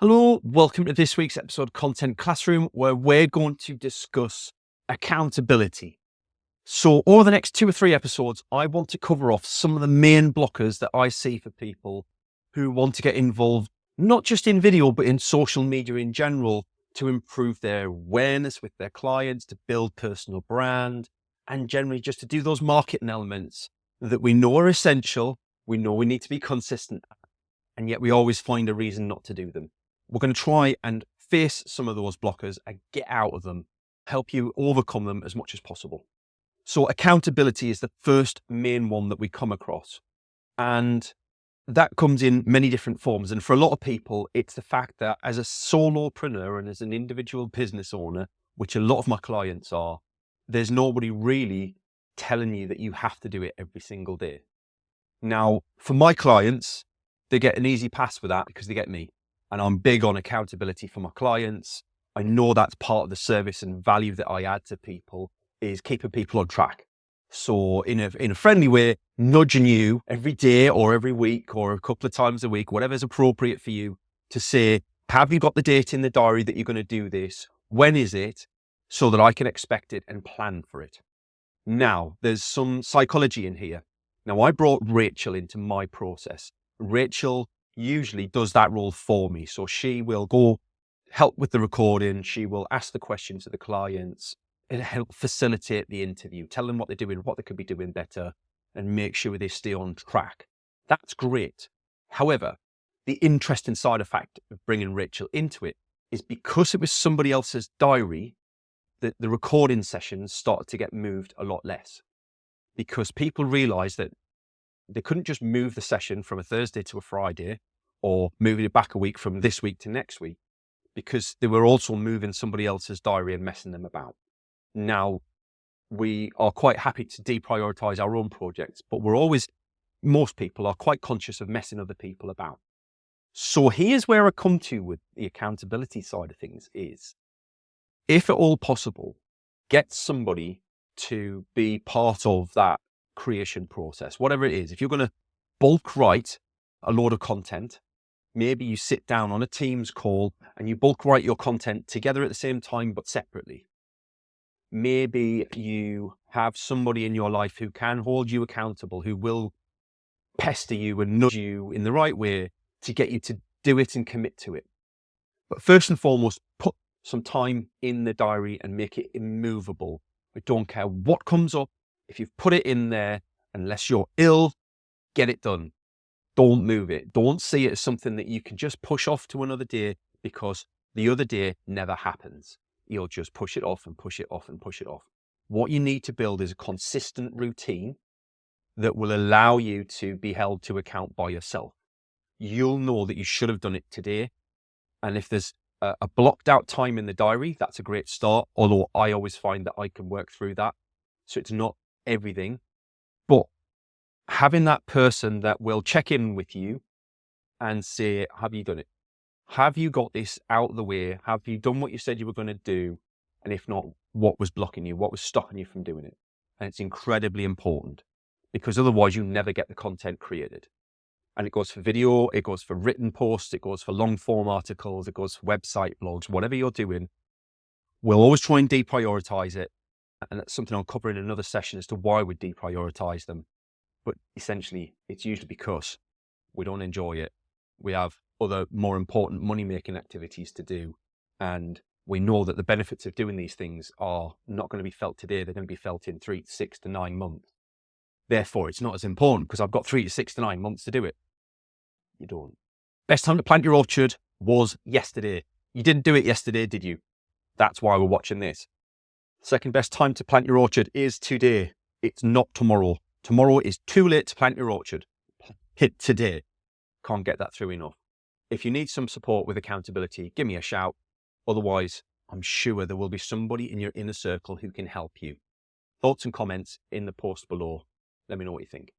Hello, welcome to this week's episode of Content Classroom, where we're going to discuss accountability. So over the next 2 or 3 episodes, I want to cover off some of the main blockers that I see for people who want to get involved, not just in video, but in social media in general, to improve their awareness with their clients, to build personal brand, and generally just to do those marketing elements that we know are essential, we know we need to be consistent, and yet we always find a reason not to do them. We're going to try and face some of those blockers and get out of them, help you overcome them as much as possible. So accountability is the first main one that we come across. And that comes in many different forms. And for a lot of people, it's the fact that as a solopreneur and as an individual business owner, which a lot of my clients are, there's nobody really telling you that you have to do it every single day. Now, for my clients, they get an easy pass with that because they get me. And I'm big on accountability for my clients. I know that's part of the service and value that I add to people is keeping people on track. So in a friendly way, nudging you every day or every week or a couple of times a week, whatever's appropriate for you, to say, have you got the date in the diary that you're going to do this? When is it? So that I can expect it and plan for it. Now, there's some psychology in here. Now, I brought Rachel into my process. Rachel usually does that role for me. So she will go help with the recording. She will ask the questions to the clients and help facilitate the interview, tell them what they're doing, what they could be doing better, and make sure they stay on track. That's great. However, the interesting side effect of bringing Rachel into it is because it was somebody else's diary, that the recording sessions started to get moved a lot less because people realized that they couldn't just move the session from a Thursday to a Friday or moving it back a week from this week to next week because they were also moving somebody else's diary and messing them about. Now, we are quite happy to deprioritize our own projects, but most people are quite conscious of messing other people about. So here's where I come to with the accountability side of things is, if at all possible, get somebody to be part of that creation process, whatever it is. If you're going to bulk write a load of content, maybe you sit down on a Teams call and you bulk write your content together at the same time, but separately. Maybe you have somebody in your life who can hold you accountable, who will pester you and nudge you in the right way to get you to do it and commit to it. But first and foremost, put some time in the diary and make it immovable. I don't care what comes up. If you've put it in there, unless you're ill, get it done. Don't move it. Don't see it as something that you can just push off to another day because the other day never happens. You'll just push it off and push it off and push it off. What you need to build is a consistent routine that will allow you to be held to account by yourself. You'll know that you should have done it today. And if there's a blocked out time in the diary, that's a great start. Although I always find that I can work through that. So it's not everything, but having that person that will check in with you and say, have you done it? Have you got this out of the way? Have you done what you said you were going to do? And if not, what was blocking you? What was stopping you from doing it? And it's incredibly important because otherwise you never get the content created. And it goes for video, it goes for written posts, it goes for long form articles, it goes for website blogs, whatever you're doing. We'll always try and deprioritize it. And that's something I'll cover in another session as to why we deprioritize them. But essentially, it's usually because we don't enjoy it. We have other more important money-making activities to do. And we know that the benefits of doing these things are not going to be felt today. They're going to be felt in 3 to 6 to 9 months. Therefore, it's not as important because I've got 3 to 6 to 9 months to do it. You don't. Best time to plant your orchard was yesterday. You didn't do it yesterday, did you? That's why we're watching this. Second best time to plant your orchard is today. It's not tomorrow. Tomorrow is too late to plant your orchard. Hit today. Can't get that through enough. If you need some support with accountability, give me a shout. Otherwise, I'm sure there will be somebody in your inner circle who can help you. Thoughts and comments in the post below. Let me know what you think.